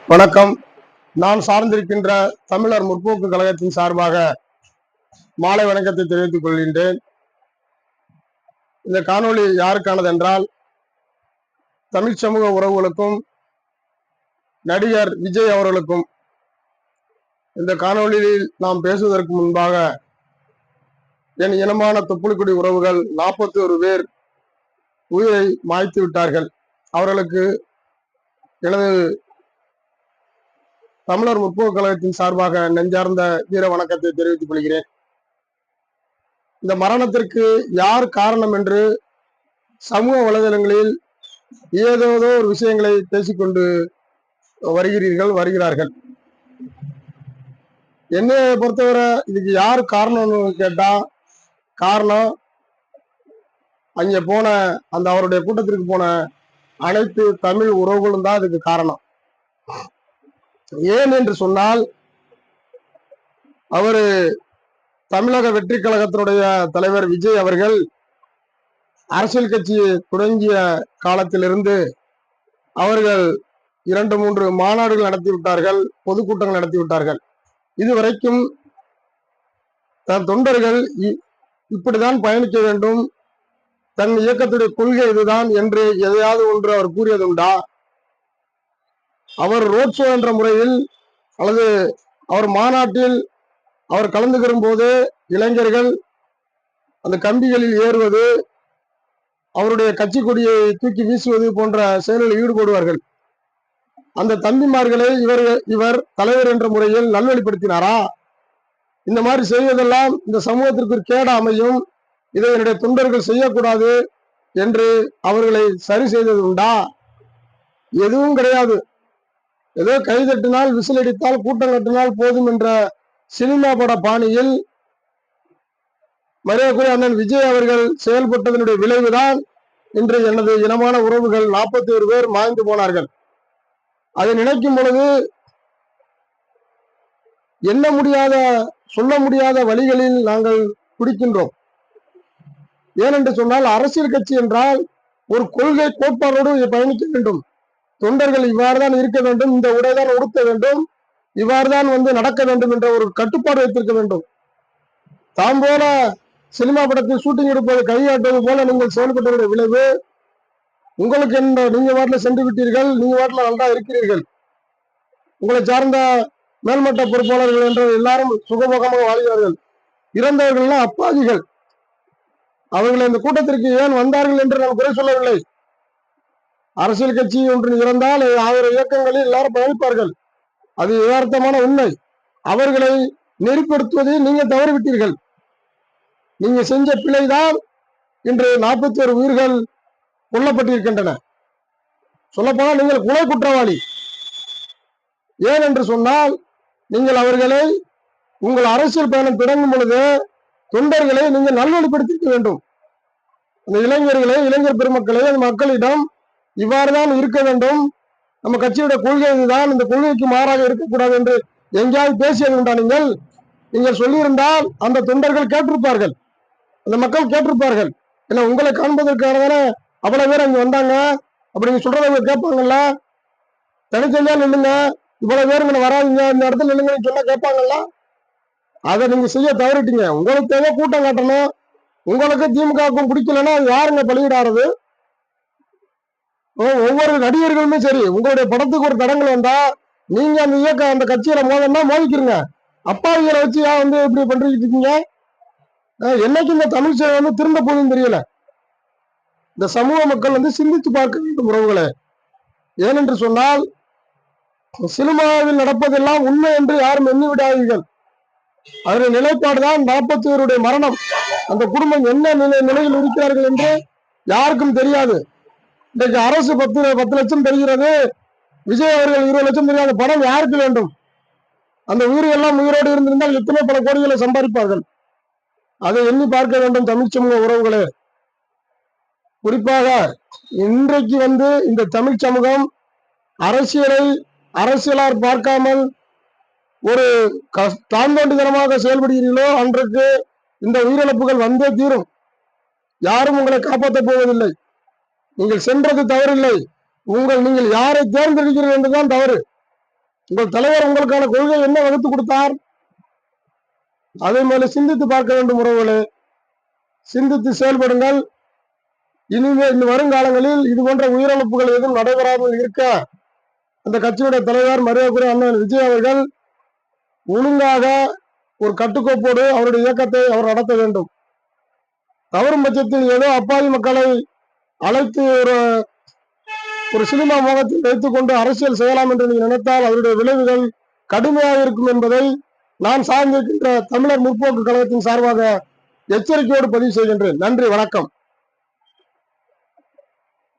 வணக்கம். நான் சார்ந்திருக்கின்ற தமிழர் முற்போக்கு கழகத்தின் சார்பாக மாலை வணக்கத்தை தெரிவித்துக் கொள்கின்றேன். இந்த காணொளி யாருக்கானது என்றால், தமிழ் சமூக உறவுகளுக்கும் நடிகர் விஜய் அவர்களுக்கும். இந்த காணொளியில் நாம் பேசுவதற்கு முன்பாக, என் இனமான தொப்புள்குடி உறவுகள் 41 பேர் உயிரை மாய்த்து விட்டார்கள். அவர்களுக்கு எனது தமிழர் முற்போக்கு கழகத்தின் சார்பாக நெஞ்சார்ந்த வீர வணக்கத்தை தெரிவித்துக் கொள்கிறேன். இந்த மரணத்திற்கு யார் காரணம் என்று சமூக வலைதளங்களில் ஏதேதோ ஒரு விஷயங்களை பேசிக்கொண்டு வருகிறார்கள். என்னைய பொறுத்தவரை இதுக்கு யார் காரணம்னு கேட்டா, காரணம் அங்கே போன அந்த அவருடைய கூட்டத்திற்கு போன அனைத்து தமிழ் உறவுகளும் தான் இதுக்கு காரணம். ஏன் என்று சொன்னால், அவரு தமிழக வெற்றி கழகத்தினுடைய தலைவர் விஜய் அவர்கள் அரசியல் கட்சியை தொடங்கிய காலத்திலிருந்து அவர்கள் 2-3 மாநாடுகள் நடத்திவிட்டார்கள், பொதுக்கூட்டங்கள் நடத்திவிட்டார்கள். இதுவரைக்கும் தன் தொண்டர்கள் இப்படிதான் பயணிக்க வேண்டும், தன் இயக்கத்துடைய கொள்கை இதுதான் என்று எதையாவது ஒன்று அவர் கூறியதுண்டா? அவர் ரோட் ஷோ என்ற முறையில் அல்லது அவர் மாநாட்டில் அவர் கலந்து கொள்ளும் போது இளைஞர்கள் அந்த கம்பிகளில் ஏறுவது, அவருடைய கட்சி கொடியை தூக்கி வீசுவது போன்ற செயல்களில் ஈடுபடுவார்கள். அந்த தம்பிமார்களை இவர் தலைவர் என்ற முறையில் நல்வழிப்படுத்தினாரா? இந்த மாதிரி செய்வதெல்லாம் இந்த சமூகத்திற்கு கேட அமையும், இதை என்னுடைய தொண்டர்கள் செய்யக்கூடாது என்று அவர்களை சரி செய்தது உண்டா? எதுவும் கிடையாது. ஏதோ கைதட்டினால் விசிலடித்தால் கூட்டம் கட்டினால் போதும் என்ற சினிமா பட பாணியில் மரியாதைக்குரிய அண்ணன் விஜய் அவர்கள் செயல்பட்டதனுடைய விளைவுதான் இன்று எனது இனமான உறவுகள் 41 பேர் மாய்ந்து போனார்கள். அதை நினைக்கும் பொழுது எண்ண முடியாத, சொல்ல முடியாத வழிகளில் நாங்கள் குடிக்கின்றோம். ஏனென்று சொன்னால், அரசியல் கட்சி என்றால் ஒரு கொள்கை கோட்பாடோடு பயணிக்க வேண்டும். தொண்டர்கள் இவ்வாறுதான் இருக்க வேண்டும், இந்த உடைதான் உடுத்த வேண்டும், இவ்வாறுதான் நடக்க வேண்டும் என்ற ஒரு கட்டுப்பாடு வைத்திருக்க வேண்டும். தாம் போல சினிமா படத்தில் ஷூட்டிங் எடுப்பது, கையாட்டுவது போல நீங்கள் செயல்பட்டவருடைய விளைவு உங்களுக்கு என்ன? நீங்க வாட்டில் சென்று விட்டீர்கள், நீங்க வாட்டில் நல்லா இருக்கிறீர்கள். உங்களை சார்ந்த மேல்மட்ட பொறுப்பாளர்கள் என்ற எல்லாரும் சுகபோகமாக வாழ்கிறார்கள். இறந்தவர்கள்லாம் அப்பாவிகள். அவர்கள் இந்த கூட்டத்திற்கு ஏன் வந்தார்கள் என்று நான் குறை சொல்லவில்லை. அரசியல் கட்சி ஒன்று இறந்தால் 1000 இயக்கங்களில் எல்லாரும் பயணிப்பார்கள், அது யதார்த்தமான உண்மை. அவர்களை நெறிப்படுத்துவதை நீங்க தவறிவிட்டீர்கள். நீங்க செஞ்ச பிழைதான் இன்று 41 உயிர்கள் கொல்லப்பட்டிருக்கின்றன. சொல்லப்போனால் நீங்கள் கொலை குற்றவாளி. ஏன் என்று சொன்னால், நீங்கள் அவர்களை உங்கள் அரசியல் பயணம் தொடங்கும் பொழுது தொண்டர்களை நீங்கள் நல்வழிப்படுத்திக்க வேண்டும். அந்த இளைஞர்களை, இளைஞர் பெருமக்களை அந்த மக்களிடம் இவ்வாறுதான் இருக்க வேண்டும், நம்ம கட்சியுடைய கொள்கை இதுதான், இந்த கொள்கைக்கு மாறாக இருக்கக்கூடாது என்று எங்கேயாவது பேசியது உண்டா? நீங்கள் சொல்லியிருந்தால் அந்த தொண்டர்கள் கேட்டிருப்பார்கள், அந்த மக்கள் கேட்டிருப்பார்கள். ஏன்னா உங்களை காண்பதற்கான தானே அவ்வளவு பேர் அங்க வந்தாங்க. அப்படி நீங்க சொல்றதை அவங்க கேட்பாங்கல்ல? தனித்தனியா நில்லுங்க, இவ்வளவு பேர் இங்க வராதிங்க, இந்த இடத்துல நில்லுங்கன்னு சொன்னா கேட்பாங்கல்ல? அதை நீங்க செய்ய தவறிட்டீங்க. உங்களுக்கு தேவை கூட்டம் காட்டணும். உங்களுக்கு திமுகவுக்கும் பிடிக்கலன்னா அது யாருங்க பலியிடாறது? ஒவ்வொரு நடிகர்களுமே சரி, உங்களுடைய படத்துக்கு ஒரு தடங்கள் வந்தா நீங்க அந்த இயக்கம் அந்த கட்சியில மோதன்னா மோதிக்கிறீங்க. அப்பாவிகளை வச்சு இப்படி பண்றீங்க இருக்கீங்க. என்னைக்கு இந்த தமிழ் சேவை திரும்ப போகுதுன்னு தெரியல. இந்த சமூக மக்கள் சிந்தித்து பார்க்க வேண்டும் உறவுகளே. ஏனென்று சொன்னால், சினிமாவில் நடப்பதெல்லாம் உண்மை என்று யாரும் எண்ணி விடாதீர்கள். அதனுடைய நிலைப்பாடுதான் 41 மரணம். அந்த குடும்பம் என்ன நிலையில் இருக்கிறார்கள் என்று யாருக்கும் தெரியாது. இன்றைக்கு அரசு 10 லட்சம் தருகிறது, விஜய் அவர்கள் 20 லட்சம் தெரியாத பணம் யாருக்கு வேண்டும்? அந்த உயிரெல்லாம் உயிரோடு இருந்திருந்தால் எத்தனை பல கோடிகளை சம்பாதிப்பார்கள். அதை எண்ணி பார்க்க வேண்டும் தமிழ் சமூக உறவுகளே. குறிப்பாக இன்றைக்கு இந்த தமிழ் சமூகம் அரசியலார் பார்க்காமல் ஒரு தாந்தோண்டித்தனமாக செயல்படுகிறீர்களோ அன்றைக்கு இந்த உயிரிழப்புகள் வந்தே தீரும். யாரும் உங்களை காப்பாற்றப் போவதில்லை. நீங்கள் சென்றது தவறில்லை, நீங்கள் யாரை தேர்ந்தெடுக்கிறீர்கள் என்றுதான் தவறு. உங்கள் தலைவர் உங்களுக்கான கொள்கை என்ன வகுத்து கொடுத்தார்? அதே மாதிரி சிந்தித்து பார்க்க வேண்டும் உறவுகளே. சிந்தித்து செயல்படுங்கள். இனிமேல் இந்த வருங்காலங்களில் இது போன்ற உயிரிழப்புகள் எதுவும் நடைபெறாமல் இருக்க அந்த கட்சியுடைய தலைவர் மரியாதைக்குரிய அண்ணன் விஜய் அவர்கள் ஒழுங்காக ஒரு கட்டுக்கோப்போடு அவருடைய இயக்கத்தை அவர் நடத்த வேண்டும். தவறும் பட்சத்தில் ஏதோ அப்பாவி மக்களை அழைத்து ஒரு சினிமா முகத்தில் வைத்துக் கொண்டு அரசியல் செய்யலாம் என்று நீங்கள் நினைத்தால் அவருடைய விளைவுகள் கடுமையாக இருக்கும் என்பதை நான் சார்ந்திருக்கின்ற தமிழர் முற்போக்கு கழகத்தின் சார்பாக எச்சரிக்கையோடு பதிவு செய்கின்றேன். நன்றி, வணக்கம்.